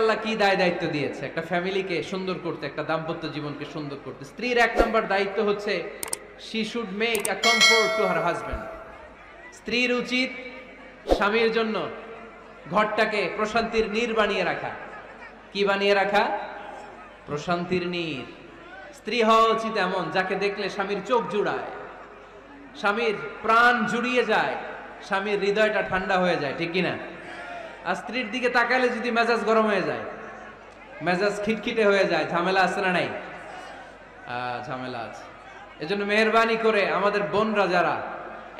আল্লাহ কি দায় দায়িত্ব দিয়েছে একটা ফ্যামিলিকে সুন্দর করতে, একটা দাম্পত্য জীবনকে সুন্দর করতে। স্ত্রীর 1 নম্বর দায়িত্ব হচ্ছে she should make a comfort to her husband। স্ত্রীর উচিত স্বামীর জন্য ঘরটাকে প্রশান্তির নীড় বানিয়ে রাখা। কি বানিয়ে রাখা? প্রশান্তির নীড়। স্ত্রী হওয়া উচিত এমন যাকে দেখলে স্বামীর চোখ জুড়ায়, স্বামীর প্রাণ জুড়িয়ে যায়, স্বামীর হৃদয়টা ঠান্ডা হয়ে যায়, ঠিক কিনা? আর স্ত্রীর দিকে তাকালে যদি মেজাজ গরম হয়ে যায়, মেজাজ খিটখিটে হয়ে যায়, ঝামেলা আছে না নাই? ঝামেলা আছে। এজন্য মেহেরবানি করে আমাদের বোনরা যারা,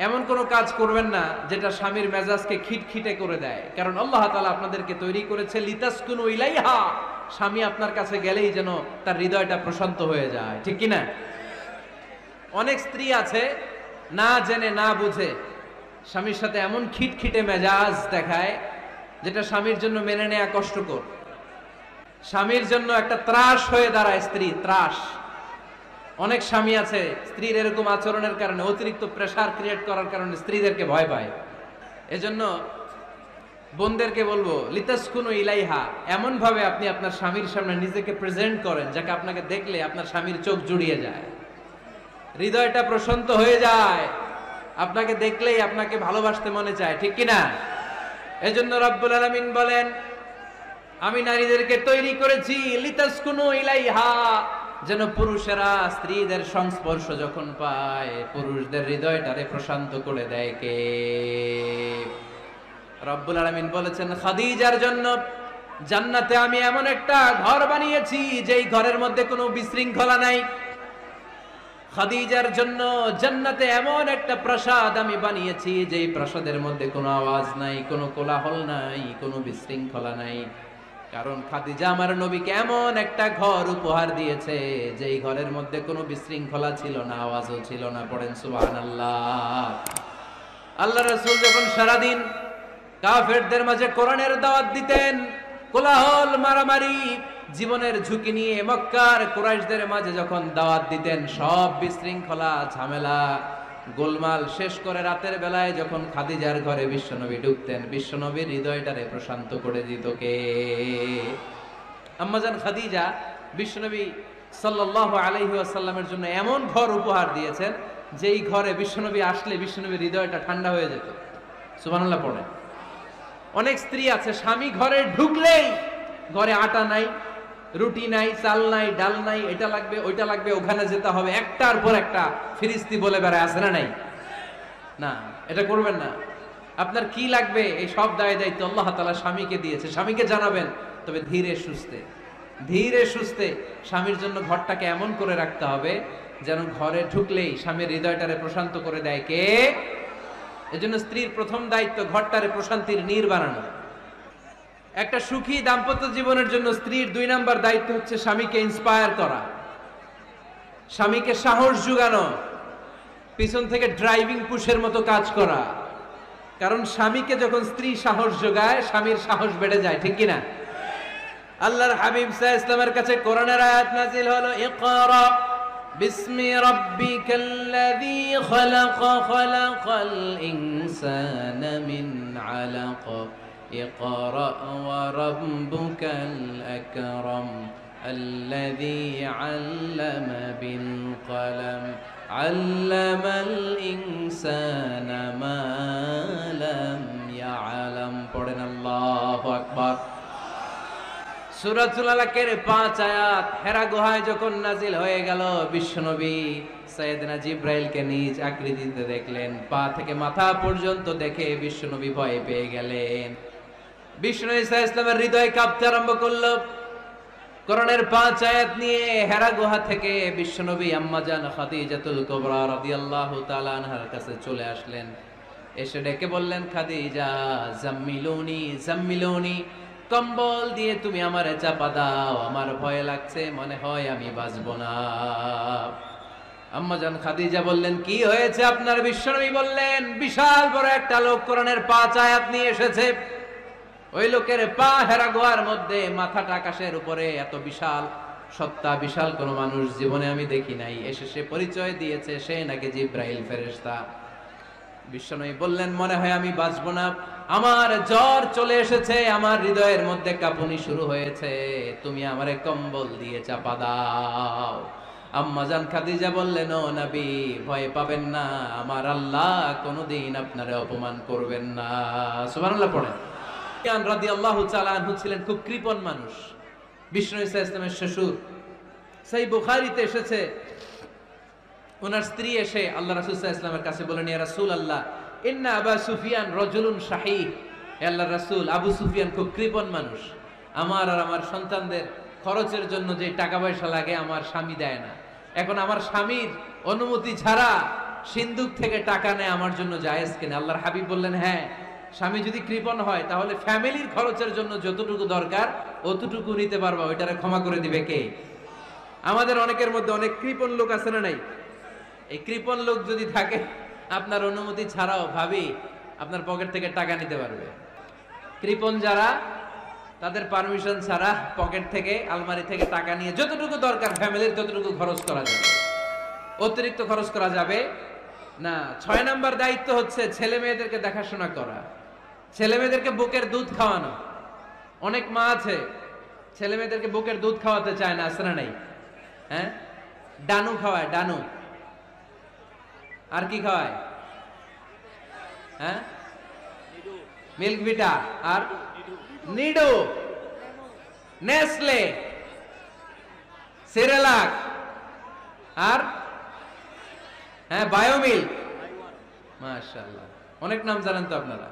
এমন কোনো কাজ করবেন না যেটা স্বামীর মেজাজকে খিটখিটে করে দেয়। কারণ আল্লাহ তাআলা আপনাদেরকে তৈরি করেছে লিতাসকুনু ইলাইহা, স্বামী আপনার কাছে গেলেই যেন তার হৃদয়টা প্রশান্ত হয়ে যায়, ঠিক কিনা? অনেক স্ত্রী আছে না জেনে না বুঝে স্বামীর সাথে এমন খিটখিটে মেজাজ দেখায় যেটা স্বামীর জন্য মেনে নেওয়া কষ্টকর। স্বামীর জন্য একটা ত্রাস হয়ে দাঁড়ায় স্ত্রী, ত্রাস। অনেক স্বামী আছে স্ত্রীর এরকম আচরণের কারণে, অতিরিক্ত প্রেসার ক্রিয়েট করার কারণে স্ত্রীদেরকে ভয় পায়। এজন্য বোনদেরকে বলবো লিতাসকুনু ইলাইহা, এমন ভাবে আপনি আপনার স্বামীর সামনে নিজেকে প্রেজেন্ট করেন যাকে আপনাকে দেখলে আপনার স্বামীর চোখ জুড়িয়ে যায়, হৃদয়টা প্রশান্ত হয়ে যায়, আপনাকে দেখলেই আপনাকে ভালোবাসতে মনে চায়, ঠিক কিনা? এজন্য রব্বুল আলামিন বলেন আমি নারীদেরকে তৈরি করেছি লিতাসকুনু ইলাইহা, যেন পুরুষেরা স্ত্রীদের সংস্পর্শ যখন পায় পুরুষদের হৃদয়টারে প্রশান্ত করে দেয়। কে? রব্বুল আলামিন বলেছেন খাদিজার জন্য জান্নাতে আমি এমন একটা ঘর বানিয়েছি যেই ঘরের মধ্যে কোনো বিশৃঙ্খলা নাই। খাদিজার জন্য জান্নাতে এমন একটা প্রাসাদ আমি বানিয়েছি যেই প্রাসাদের মধ্যে কোনো আওয়াজ নাই, কোনো কোলাহল নাই, কোনো বিশৃঙ্খলা নাই। কারণ খাদিজা আমার নবীকে এমন একটা ঘর উপহার দিয়েছে যেই ঘরের মধ্যে কোনো বিশৃঙ্খলা ছিল না, আওয়াজও ছিল না। পড়েন সুবহানাল্লাহ। আল্লাহ রাসূল যখন সারাদিন কাফেরদের মাঝে কোরআনের দাওয়াত দিতেন, কোলাহল মারামারি জীবনের ঝুঁকি নিয়ে মক্কার কুরাইশদের মাঝে যখন দাওয়াত দিতেন, সব বিশৃঙ্খলা ঝামেলা গোলমাল শেষ করে রাতের বেলায় যখন খাদিজার ঘরে বিশ্বনবী ঢুকতেন, বিশ্বনবীর হৃদয়টারে প্রশান্ত করে দিত কে? আম্মাজান খাদিজা বিশ্বনবী সাল্লাল্লাহু আলাইহি ওয়াসাল্লামের জন্য এমন ঘর উপহার দিয়েছেন যেই ঘরে বিশ্বনবী আসলে বিশ্বনবীর হৃদয়টা ঠান্ডা হয়ে যেত। সুবহানাল্লাহ পড়ে। অনেক স্ত্রী আছে স্বামী ঘরে ঢুকলেই ঘরে আটা নাই, রুটি নাই, চাল নাই, ডাল নাই, এটা লাগবে ওইটা লাগবে, ওখানে যেতে হবে, একটার পর একটা ফিরিস্তি বলে বেড়ায়, আছে না নাই? না, এটা করবেন না। আপনার কি লাগবে এই সব দায় দায়িত্ব আল্লাহ তাআলা স্বামীকে দিয়েছে, স্বামীকে জানাবেন। তবে ধীরে সুস্থে, ধীরে সুস্থে স্বামীর জন্য ঘরটাকে এমন করে রাখতে হবে যেন ঘরে ঢুকলেই স্বামীর হৃদয়টারে প্রশান্ত করে দেয় কে? এজন্য স্ত্রীর প্রথম দায়িত্ব ঘরটারে প্রশান্তির নীড় বানানো। একটা সুখী দাম্পত্য জীবনের জন্য স্ত্রীর 2 নাম্বার দায়িত্ব হচ্ছে স্বামীকে ইন্সপায়ার করা, স্বামীকে সাহস জোগানো, পিছন থেকে ড্রাইভিং পুশের মতো কাজ করা। কারণ স্বামীকে যখন স্ত্রী সাহস যোগায় স্বামীর সাহস বেড়ে যায়, ঠিক কিনা? আল্লাহর হাবিব সাল্লাল্লাহু আলাইহি ওয়াসাল্লামের কাছে কোরআনের আয়াত নাযিল হলো ইকরা বিসমি রাব্বিকাল্লাযী খালাক খালাকাল ইনসানা মিন আলাক ইকরা ওয়া রাব্বুকাল আকরাম আল্লাযী আল্লামা বিল কলম আল্লামাল ইনসানা মা লাম ইয়ালাম। পড়েন আল্লাহু আকবার। সূরাতুল আলাকের 5 আয়াত হেরা গুহায় যখন নাজিল হয়ে গেল, বিশ্বনবী সাইয়েদনা জিবরাইলকে নিজ আকৃতিতে দেখলেন, পা থেকে মাথা পর্যন্ত দেখে বিশ্বনবী ভয় পেয়ে গেলেন। বিশ্বনবী সাল্লাল্লাহু আলাইহি ওয়াসাল্লামের হৃদয় কাঁপতে আরম্ভ করলো। কোরআনের 5 আয়াত নিয়ে হেরা গুহা থেকে বিশ্বনবী আম্মা জান খাদিজাতুল কুবরা রাদিয়াল্লাহু তাআলা আনহার কাছে চলে আসলেন। এসে ডেকে বললেন, খাদিজা জাম্মিলুনি জাম্মিলুনি, কম্বল দিয়ে তুমি আমারে চাপা দাও, আমার ভয় লাগছে, মনে হয় আমি বাঁচব না। আম্মা জান খাদিজা বললেন, কি হয়েছে আপনার? বিশ্বনবী বললেন, বিশাল বড় একটা লোক কোরআনের 5 আয়াত নিয়ে এসেছে। ওই লোকের পা হেরা গুহার মধ্যে, মাথাটা আকাশের উপরে, এত বিশাল সত্তা, বিশাল কোন মানুষ জীবনে আমি দেখি নাই। এসে সে পরিচয় দিয়েছে সে নাকি জিবরাইল ফেরেশতা। বিশ্বনবী বললেন, মনে হয় আমি বাঁচবো না, আমার জ্বর চলে এসেছে, আমার হৃদয়ের মধ্যে কাঁপুনি শুরু হয়েছে, তুমি আমারে কম্বল দিয়ে চাপা দাও। আম্মা জান খাদিজা বললেন, ও নবী ভয় পাবেন না, আমার আল্লাহ কোনোদিন আপনারে অপমান করবেন না। সুবহানাল্লাহ পড়েন। সুফিয়ান রাদিয়াল্লাহু তাআলা আনহু ছিলেন খুব কৃপণ মানুষ, বিষ্ণু ইসা ইসলামের শ্বশুর। সেই বুখারীতে এসেছে, ওনার স্ত্রী এসে আল্লাহ রাসূল সাল্লাল্লাহু আলাইহি ওয়াসাল্লামের কাছে বলেন, ইয়া রাসূলুল্লাহ ইন্না আবা সুফিয়ান রাজুলুন শাহী, হে আল্লাহর রাসূল, আবু সুফিয়ান খুব কৃপণ মানুষ, আমার আর আমার সন্তানদের খরচের জন্য যে টাকা পয়সা লাগে আমার স্বামী দেয় না, এখন আমার স্বামীর অনুমতি ছাড়া সিন্ধুক থেকে টাকা নেয় আমার জন্য জায়েজ কিনা? আল্লাহর হাবিব বললেন, হ্যাঁ, স্বামী যদি কৃপণ হয় তাহলে ফ্যামিলির খরচের জন্য যতটুকু দরকার অতটুকু নিতে পারবা, ওইটারে ক্ষমা করে দিবে কে? আমাদের অনেকের মধ্যে অনেক কৃপণ লোক আছে না নাই? এই কৃপণ লোক যদি থাকে, আপনার অনুমতি ছাড়াও ভাবি আপনার পকেট থেকে টাকা নিতে পারবে। কৃপণ যারা, তাদের পারমিশন ছাড়া পকেট থেকে, আলমারি থেকে টাকা নিয়ে যতটুকু দরকার ফ্যামিলির ততটুকু খরচ করা যাবে, অতিরিক্ত খরচ করা যাবে না। 6 নাম্বার দায়িত্ব হচ্ছে ছেলে মেয়েদেরকে দেখাশোনা করা, ছেলে মেয়েদেরকে বুকের দুধ খাওয়ানো। অনেক মা আছে ছেলে মেয়েদেরকে বুকের দুধ খাওয়াতে চায় না, আছে না নাই? হ্যাঁ, ডানু খাওয়ায়, ডানু। আর কি খাওয়ায়? হ্যাঁ, মিল্ক ভিটা, আর নিডো, নেসলে, সেরেলাক, আর হ্যাঁ বায়োমিল। মাশাআল্লাহ, অনেক নাম জানেন তো আপনারা।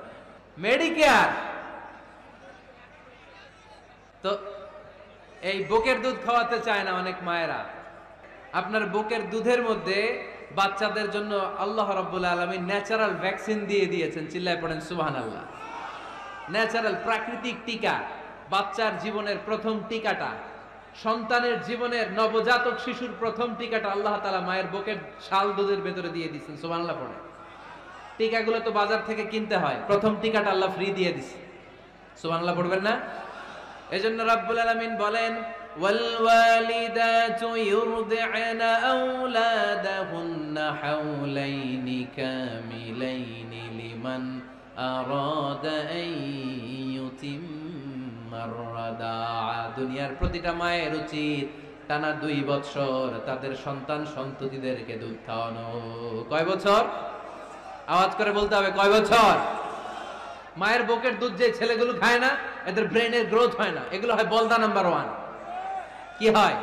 মেডিকেয়ার। তো এই বুকের দুধ খাওয়াতে চায় না অনেক মায়েরা। আপনার বুকের দুধের মধ্যে বাচ্চাদের জন্য আল্লাহ রাব্বুল আলামিন ন্যাচারাল ভ্যাকসিন দিয়ে দিয়েছেন, চিল্লায় পড়েন সুবহানাল্লাহ। ন্যাচারাল, প্রাকৃতিক টিকা, বাচ্চার জীবনের প্রথম টিকাটা, সন্তানের জীবনের নবজাতক শিশুর প্রথম টিকাটা আল্লাহ তাআলা মায়ের বুকের শাল দুধের ভেতরে দিয়ে দিয়েছেন, সুবহানাল্লাহ পড়ে। টিকাগুলো তো বাজার থেকে কিনতে হয়, প্রথম টিকাটা আল্লাহ ফ্রি দিয়ে দিয়েছে, সুবহানাল্লাহ পড়বেন না? এজন্য রাব্বুল আলামিন বলেন, ওয়াল ওয়ালিদাতু ইউরদি'না আওলাদাহুন্না হাওলাইনি কামিলাইনি লিমান আরাদা আন ইউতিম্মার রাদাআ। দুনিয়ার প্রতিটা মায়ের উচিত টানা 2 বছর তাদের সন্তান সন্ততিদেরকে দুধ খাওয়ানো। কয় বছর? আওয়াজ করে বলতে হবে, কয় বছর? মায়ের বুকের দুধ যে ছেলেগুলো খায় না, এদের ব্রেনের গ্রোথ হয় না, এগুলো হয় বলদা নাম্বার 1। কি হয়?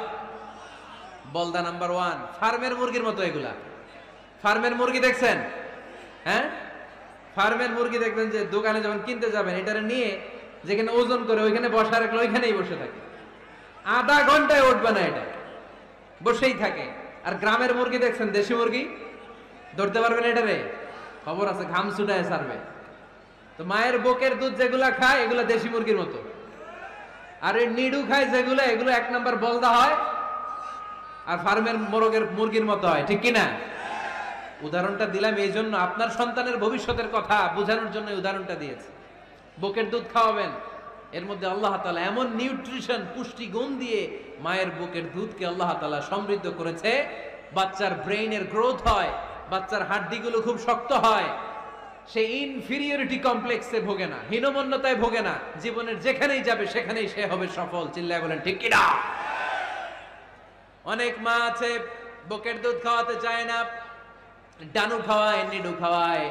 বলদা নাম্বার 1। ফার্মের মুরগির মতো এগুলা। ফার্মের মুরগি দেখছেন? হ্যাঁ, ফার্মের মুরগি দেখবেন যে দোকানে যখন কিনতে যাবেন, এটারে নিয়ে যেখানে ওজন করে ওইখানে বসা রাখলে ওইখানেই বসে থাকে, আধা ঘন্টায় উঠবে না, এটা বসেই থাকে। আর গ্রামের মুরগি দেখছেন, দেশি মুরগি, ধরতে পারবেন এটারে? খবর আছে, ঘাম ছুটায় ছাড়বে। তো মায়ের বুকের দুধ যেগুলা খায় এগুলা দেশি মুরগির মতো, আর এই নিডু খায় যেগুলো, এগুলো 1 নাম্বার বলদা হয়, আর ফার্মের মুরগির মতো হয়, ঠিক কিনা? উদাহরণটা দিলাম এই জন্য, আপনার সন্তানের ভবিষ্যতের কথা বোঝানোর জন্য উদাহরণটা দিয়েছে। বুকের দুধ খাওয়াবেন, এর মধ্যে আল্লাহ তাআলা এমন নিউট্রিশন, পুষ্টি গুণ দিয়ে মায়ের বুকের দুধকে আল্লাহ তাআলা সমৃদ্ধ করেছে, বাচ্চার ব্রেইনের গ্রোথ হয়, বাচ্চার হাড্ডিগুলো খুব শক্ত হয়, সে ইনফিরিয়রিটি কমপ্লেক্সে ভোগে না, হীনমন্যতায় ভোগে না, জীবনের যেখানেই যাবে সেখানেই সে হবে সফল। চিল্লায় বলেন ঠিক কিনা? অনেক মা আছে বুকের দুধ খাওয়াতে চায় না, ডানু খাওয়ায়, নিডু খাওয়ায়,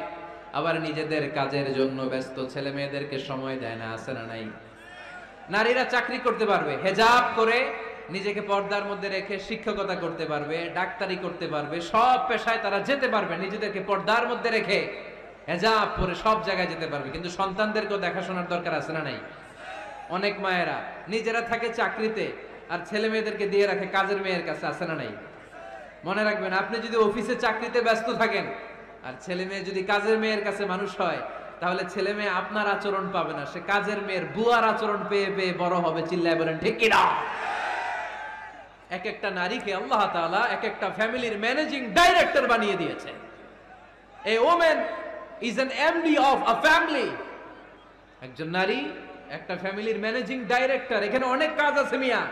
আবার নিজেদের কাজের জন্য ব্যস্ত, ছেলে মেয়েদেরকে সময় দেয় না, আছে না নাই? নারীরা চাকরি করতে পারবে, হেজাব করে নিজেকে পর্দার মধ্যে রেখে শিক্ষকতা করতে পারবে, ডাক্তারি করতে পারবে, সব পেশায় তারা যেতে পারবে, নিজেদেরকে পর্দার মধ্যে রেখে হেজাব পরে সব জায়গায় যেতে পারবে। কিন্তু সন্তানদেরকেও দেখাশোনার দরকার আছে না নাই? অনেক মায়েরা নিজেরা থাকে চাকরিতে আর ছেলে মেয়েদেরকে দিয়ে রাখে কাজের মেয়ের কাছে, আছে না নাই? মনে রাখবেন, আপনি যদি অফিসে চাকরিতে ব্যস্ত থাকেন আর ছেলে মেয়ে যদি কাজের মেয়ের কাছে মানুষ হয়, তাহলে ছেলে মেয়ে আপনার আচরণ পাবে না, সে কাজের মেয়ের বুয়ার আচরণ পেয়ে পেয়ে বড় হবে। চিল্লায় বলেন ঠিক কিনা? এক একটা নারীকে আল্লাহ তাআলা এক একটা ফ্যামিলির ম্যানেজিং ডাইরেক্টর বানিয়ে দিয়েছে। A woman is an MD of a family। একজন নারী একটা ফ্যামিলির ম্যানেজিং ডাইরেক্টর। এখানে অনেক কাজ আছে মিয়া,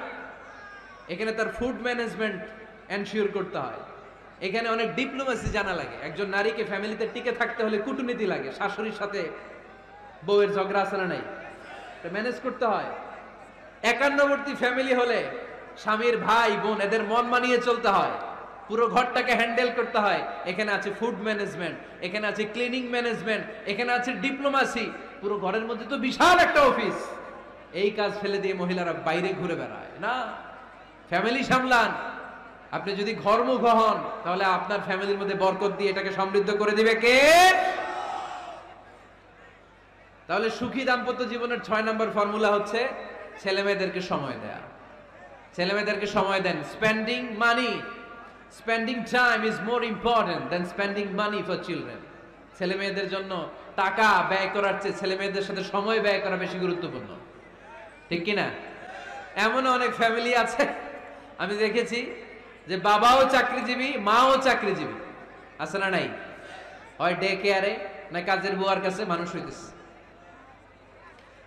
এখানে তার ফুড ম্যানেজমেন্ট এনশিওর করতে হয়, এখানে অনেক ডিপ্লোমেসি জানা লাগে। একজন নারীকে ফ্যামিলিতে টিকে থাকতে হলে কূটনীতি লাগে। শাশুড়ির সাথে বউয়ের ঝগড়া আছে না নাই, এটা ম্যানেজ করতে হয়। একান্নবর্তী ফ্যামিলি হলে স্বামীর ভাই বোন এদের মন মানিয়ে চলতে হয়, পুরো ঘরটাকে হ্যান্ডেল করতে হয়। এখানে আছে ফুড ম্যানেজমেন্ট, এখানে আছে ক্লিনিং ম্যানেজমেন্ট, এখানে আছে ডিপ্লোমাসি। পুরো ঘরের মধ্যে তো বিশাল একটা অফিস। এই কাজ ফেলে দিয়ে মহিলারা বাইরে ঘুরে বেড়ায় না। ফ্যামিলি সামলান। আপনি যদি ঘরমুখ হন তাহলে আপনার ফ্যামিলির মধ্যে বরকত দিয়ে এটাকে সমৃদ্ধ করে দিবে কে? তাহলে সুখী দাম্পত্য জীবনের 6 নম্বর ফর্মুলা হচ্ছে ছেলে মেয়েদেরকে সময় দেয়া। ছেলে মেয়েদেরকে সময় দেন। Spending money, spending time is more important than spending money for children. ছেলে মেয়েদের জন্য টাকা ব্যয় করার চেয়ে ছেলে মেয়েদের সাথে সময় ব্যয় করা বেশি গুরুত্বপূর্ণ, ঠিক কিনা? এমন অনেক ফ্যামিলি আছে আমি দেখেছি যে বাবাও চাকরিজীবী, মাও চাকরিজীবী, আছে না নাই? হয় ডে কেয়ারে না কাজের বুয়ার কাছে মানুষ হইতেছে।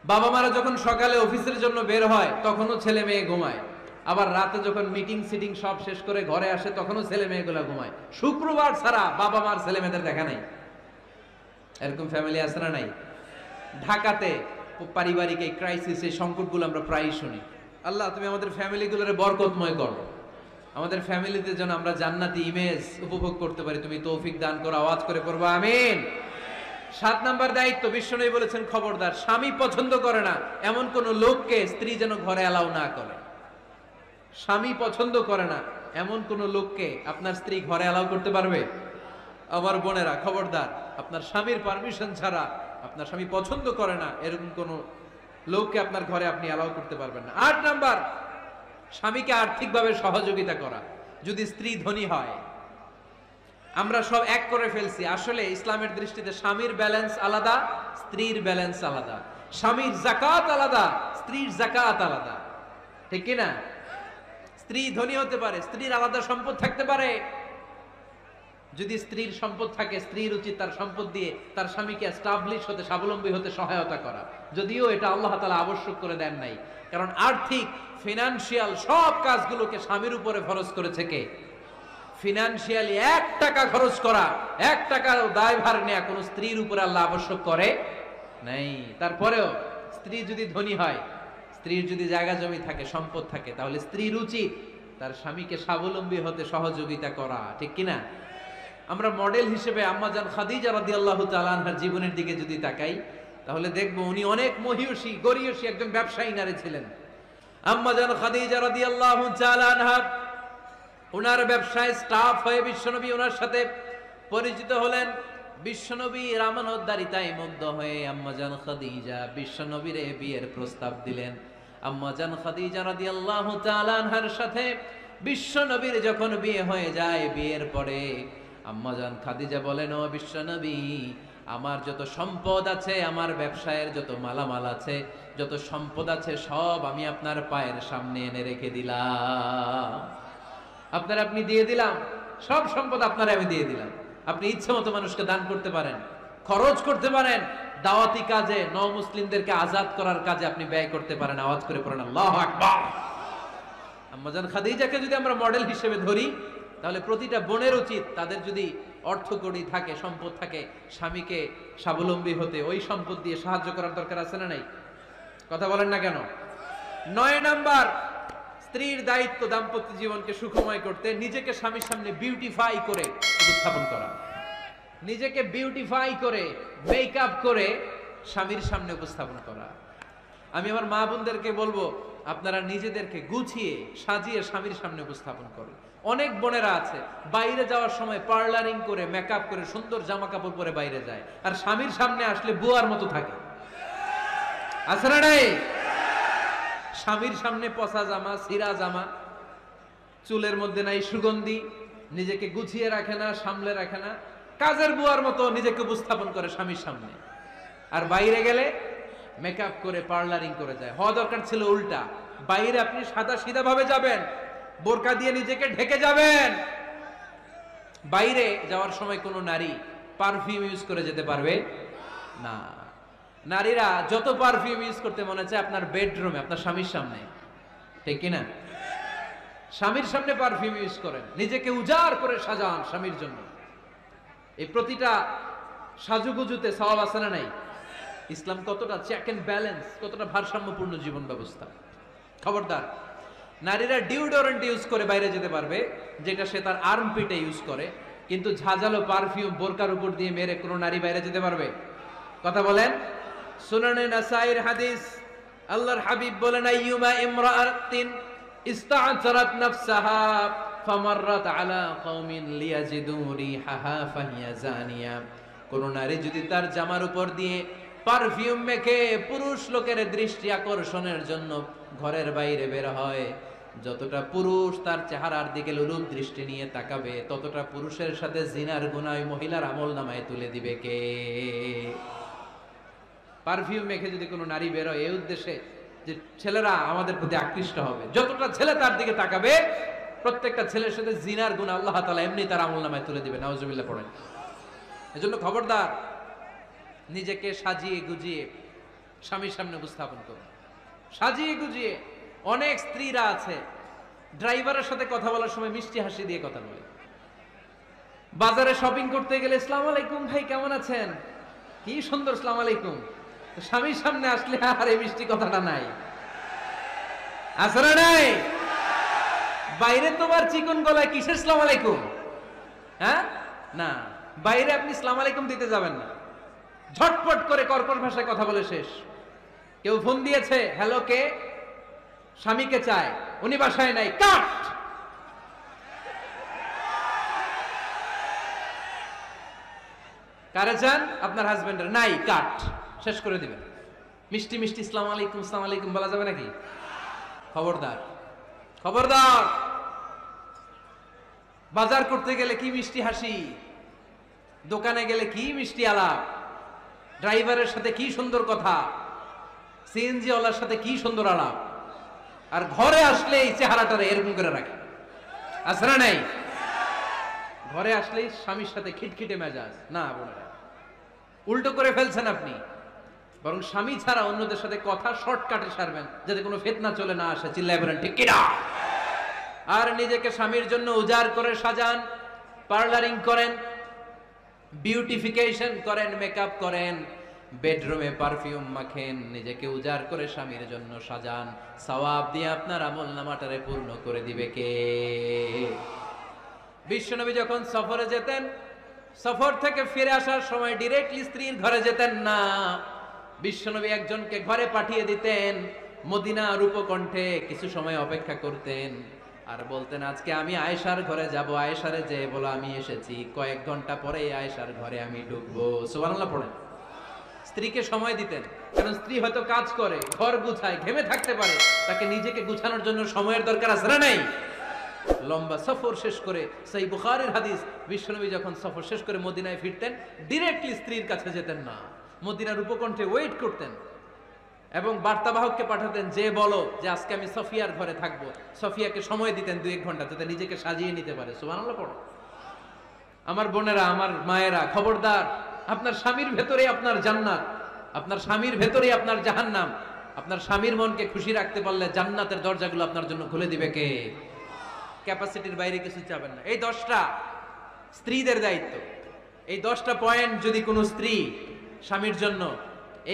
বাবা মারা যখন সকালে অফিসের জন্য বের হয় তখনও ছেলে মেয়ে ঘুমায়, আবার রাতে যখন মিটিং সিটিং সব শেষ করে ঘরে আসে তখনও ছেলে মেয়েগুলা ঘুমায়। শুক্রবার ছাড়া বাবা মার ছেলে মেয়েদের দেখা নাই। এরকম ফ্যামিলি আছে না নাই? ঢাকাতে পারিবারিক এই ক্রাইসিস, এই সংকটগুলো আমরা প্রায়ই শুনি। আল্লাহ তুমি আমাদের ফ্যামিলিগুলোর বরকতময় করো, আমাদের ফ্যামিলিতে যেন আমরা জান্নাতি ইমেজ উপভোগ করতে পারি, তুমি তৌফিক দান করো। আওয়াজ করে পড়বো আমিন। 7 নাম্বার দায়িত্ব, বিশ্বনবী বলেছেন খবরদার, স্বামী পছন্দ করে না এমন কোন লোককে স্ত্রী যেন ঘরে অ্যালাউ না করে। স্বামী পছন্দ করে না এমন কোন লোককে আপনার স্ত্রী ঘরে অ্যালাউ করতে পারবে? আমার বোনেরা খবরদার, আপনার স্বামীর পারমিশন ছাড়া, আপনার স্বামী পছন্দ করে না এরকম কোন লোককে আপনার ঘরে আপনি অ্যালাউ করতে পারবেন না। 8 নাম্বার, স্বামীকে আর্থিকভাবে সহযোগিতা করা। যদি স্ত্রী ধনী হয়, আমরা সব এক করে ফেলছি, আসলে ইসলামের দৃষ্টিতে স্বামীর ব্যালেন্স আলাদা, স্ত্রীর ব্যালেন্স আলাদা। স্বামীর যাকাত আলাদা, স্ত্রীর যাকাত আলাদা, ঠিক কি না? স্ত্রী ধনী হতে পারে, স্ত্রীর আলাদা সম্পদ থাকতে পারে। যদি স্ত্রীর সম্পদ থাকে, স্ত্রীর উচিত তার সম্পদ দিয়ে তার স্বামীকে এস্টাবলিশ হতে, স্বাবলম্বী হতে সহায়তা করা। যদিও এটা আল্লাহ তাআলা আবশ্যক করে দেন নাই, কারণ আর্থিক ফিনান্সিয়াল সব কাজগুলোকে স্বামীর উপরে ফরজ করেছে কে? ফিনান্সিয়ালি 1 টাকা খরচ করা, 1 টাকারও দায়ভার নেয়া কোন স্ত্রীর উপরে আল্লাহ আবশ্যক করে নাই। তারপরেও স্ত্রী যদি ধনী হয়, স্ত্রীর যদি জায়গা জমি থাকে, সম্পদ থাকে, তাহলে স্ত্রীর উচিত তার স্বামীকে স্বাবলম্বী হতে সহযোগিতা করা, ঠিক কিনা? আমরা মডেল হিসেবে আম্মাজান খাদিজা রাদিয়াল্লাহু তাআলা আনহার জীবনের দিকে যদি তাকাই, তাহলে দেখব উনি অনেক মহিয়সী, গরিয়সী একজন ব্যবসায়ী নারী ছিলেন। আম্মাজান খাদিজা রাদিয়াল্লাহু তাআলা আনহা ওনার ব্যবসায় স্টাফ হয়ে বিশ্বনবী ওনার সাথে পরিচিত হলেন। বিশ্বনবী আমানতদারিতায় মুগ্ধ হয়ে আম্মাজান খাদিজা বিশ্বনবীর বিয়ের প্রস্তাব দিলেন। আম্মাজান খাদিজা রাদিয়াল্লাহু তাআলা আনহার সাথে বিশ্বনবীর যখন বিয়ে হয়ে যায়, বিয়ের পরে আম্মাজান খাদিজা বলেন, ও বিশ্বনবী, আমার যত সম্পদ আছে, আমার ব্যবসায়ের যত মালামাল আছে, যত সম্পদ আছে, সব আমি আপনার পায়ের সামনে এনে রেখে দিলাম। আপনি দিয়ে দিলাম, সব সম্পদ আপনার আমি দিয়ে দিলাম। আপনি ইচ্ছে মতো মানুষকে দান করতে পারেন, খরচ করতে পারেন, দাওয়াতি কাজে, মুসলিমদেরকে আজাদ করার কাজে আপনি ব্যয় করতে পারেন। আওয়াজ করে পড়েন আল্লাহু আকবার। আম্মাজান খাদিজাকে যদি আমরা মডেল হিসেবে ধরি, তাহলে প্রতিটা বোনের উচিত তাদের যদি অর্থকড়ি থাকে, সম্পদ থাকে, স্বামীকে স্বাবলম্বী হতে ওই সম্পদ দিয়ে সাহায্য করার দরকার আছে না নাই? কথা বলেন না কেন? 9 নাম্বার, স্ত্রীর দায়িত্ব দাম্পত্য জীবনকে সুখময় করতে নিজেকে স্বামীর সামনে বিউটিফাই করে উপস্থাপন করা। নিজেকে বিউটিফাই করে, মেকআপ করে স্বামীর সামনে উপস্থাপন করা। আমি আমার মা বোনদেরকে বলবো, আপনারা নিজেদেরকে গুছিয়ে সাজিয়ে স্বামীর সামনে উপস্থাপন করুন। অনেক বোনেরা আছে বাইরে যাওয়ার সময় পার্লারিং করে, মেকআপ করে, সুন্দর জামা কাপড় পরে বাইরে যায়, আর স্বামীর সামনে আসলে বুয়ার মতো থাকে। আছে না নাই? স্বামীর সামনে পচা জামা, ছিঁড়া জামা, চুলের মধ্যে নাই সুগন্ধি, নিজেকে গুছিয়ে রাখে না, সামলে রাখে না, কাজের বুয়ার মতো নিজেকে উপস্থাপন করে স্বামীর সামনে। আর বাইরে গেলে মেকআপ করে, পার্লারিং করে যায়। হওয়া দরকার ছিল উল্টা। বাইরে আপনি সাদা সিধা ভাবে যাবেন, বোরকা দিয়ে নিজেকে ঢেকে যাবেন। বাইরে যাওয়ার সময় কোনো নারী পারফিউম ইউজ করে যেতে পারবে না। নারীরা যত পারফিউম ইউজ করতে মনে চায় আপনার বেডরুমে, আপনার স্বামীর সামনে, ঠিক কিনা? স্বামীর সামনে পারফিউম ইউজ করেন, নিজেকে উজাড় করে সাজান স্বামীর জন্য। এই প্রতিটা সাজুগুজুতে সওয়াব আছে না নাই? ইসলাম কতটা চেক এন্ড ব্যালেন্স, কতটা ভারসাম্যপূর্ণ জীবন ব্যবস্থা। খবরদার, নারীরা ডিওডোরেন্ট ইউজ করে বাইরে যেতে পারবে, যেটা সে তার আর্মপিটে ইউজ করে, কিন্তু ঝাঁঝালো পারফিউম বোরকার উপর দিয়ে মেরে কোনো নারী বাইরে যেতে পারবে? কথা বলেন। সুনানে নাসাইর হাদিস, আল্লাহর হাবিব বলেন, আইয়ুমা ইমরাআতিন ইস্তা'তারাত নাফসাহা ফামাররাত আলা কওমিন লিয়াজিদু রিহাহা ফাহিয়া জানিয়া। কোন নারী যদি তার জামার উপর দিয়ে পারফিউম মেখে পুরুষ লোকের দৃষ্টি আকর্ষণের জন্য ঘরের বাইরে বের হয়, যতটা পুরুষ তার চেহারার দিকে লোলুপ দৃষ্টি নিয়ে তাকাবে, ততটা পুরুষের সাথে জিনার গুনাহ মহিলার আমলনামায় তুলে দিবে কে? পারফিউম মেখে যদি কোনো নারী বের হয় এই উদ্দেশ্যে যে ছেলেরা আমাদের প্রতি আকৃষ্ট হবে, যতটা ছেলে তার দিকে তাকাবে, প্রত্যেকটা ছেলের সাথে জিনার গুনাহ আল্লাহ তাআলা এমনি তার আমলনামায় তুলে দিবে। নাউজুবিল্লাহ পড়েন। এজন্য খবরদার, নিজেকে সাজিয়ে গুজিয়ে স্বামীর সামনে উপস্থাপন করুন। সাজিয়ে গুজিয়ে অনেক স্ত্রীরা আছে ড্রাইভারের সাথে কথা বলার সময় মিষ্টি হাসি দিয়ে কথা বলে। বাজারে শপিং করতে গেলে আসসালামু আলাইকুম ভাই, কেমন আছেন? কি সুন্দর আসসালামু আলাইকুম। স্বামীর সামনে আসলে আর এই মিষ্টি কথাটা নাই, আছে না নাই? বাইরে তোমার চিকন গলায় কিসের আসসালামু আলাইকুম? হ্যাঁ, না, বাইরে আপনি আসসালামু আলাইকুম দিতে যাবেন না, ঝটপট করে কর্কশ ভাষায় কথা বলে শেষ। কেউ ফোন দিয়েছে, হ্যালো, কে? স্বামীকে চায়, উনি বাসায় নাই, কাট। কারে চান? আপনার হাজবেন্ডের, নাই, কাট, শেষ করে দিবেন। মিষ্টি মিষ্টি আসসালামু আলাইকুম আসসালামু আলাইকুম বলা যাবে নাকি? খবরদার, খবরদার। বাজার করতে গেলে কি মিষ্টি হাসি, দোকানে গেলে কি মিষ্টি আলাপ, ড্রাইভারের সাথে কি সুন্দর কথা, সিএনজি ওয়ালার সাথে কি সুন্দর আলাপ, আর ঘরে আসলে এই চেহারাটারে এরকম করে রাখে, আছে না নাই? ঘরে আসলেই স্বামীর সাথে খিটখিটে মেজাজ। না বোনেরা, উল্টো করে ফেলছেন আপনি। বরং স্বামী ছাড়া অন্যদের সাথে কথা শর্টকাটে সারবেন, যাতে কোনো ফিতনা চলে না আসে। চিল্লায় বলেন ঠিক কিনা? আর নিজেকে স্বামীর জন্য উজাড় করে সাজান, পার্লারিং করেন, বিউটিফিকেশন করেন, মেকআপ করেন, বেডরুমে পারফিউম মাখেন, নিজেকে উজাড় করে স্বামীর জন্য সাজান। সওয়াব দিয়ে আপনার আমলনামাটারে পূর্ণ করে দিবে কে? বিশ্বনবী যখন সফরে যেতেন, সফর থেকে ফিরে আসার সময় ডিরেক্টলি স্ত্রীর ঘরে যেতেন না। বিশ্বনবী একজনকে ঘরে পাঠিয়ে দিতেন, মদিনা রূপকণ্ঠে কিছু সময় অপেক্ষা করতেন, আর বলতেন আজকে আমি আয়েশার ঘরে যাব, আয়েশারে যে বলো আমি এসেছি, কয়েক ঘন্টা পরে আয়েশার ঘরে আমি ঢুকবো। সুবহানাল্লাহ পড়েন। স্ত্রীকে সময় দিতেন, কারণ স্ত্রী হয়তো কাজ করে, ঘর গুছায়, ঘেমে থাকতে পারে, তাকে নিজেকে গুছানোর জন্য সময়ের দরকার আছে না নাই? লম্বা সফর শেষ করে, সহিহ বুখারীর হাদিস, বিশ্বনবী যখন সফর শেষ করে মদিনায় ফিরতেন, ডিরেক্টলি স্ত্রীর কাছে যেতেন না, মদিনার উপকণ্ঠে ওয়েট করতেন এবং বার্তাবাহককে পাঠাতেন, যে বলো যে আজকে আমি সফিয়ার ঘরে থাকবো। সফিয়াকে সময় দিতেন 2-1 ঘন্টা, যাতে নিজেকে সাজিয়ে নিতে পারে। সুবহানাল্লাহ পড়ো। আমার বোনেরা, আমার মায়েরা, খবরদার, আপনার স্বামীর ভেতরে আপনার জান্নাত, আপনার স্বামীর ভেতরে আপনার জাহান্নাম। আপনার স্বামীর মনকে খুশি রাখতে পারলে জান্নাতের দরজাগুলো আপনার জন্য খুলে দিবে কে? ক্যাপাসিটির বাইরে কিছু চাবেন না। এই 10টা স্ত্রীদের দায়িত্ব। এই 10টা পয়েন্ট যদি কোনো স্ত্রী স্বামীর জন্য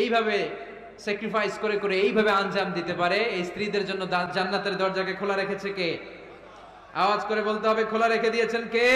এইভাবে স্যাক্রিফাইস করে করে এইভাবে আঞ্জাম দিতে পারে, এই স্ত্রীদের জন্য জান্নাতের দরজাকে খোলা রেখেছে কে? আওয়াজ করে বলতে হবে, খোলা রেখে দিয়েছেন কে?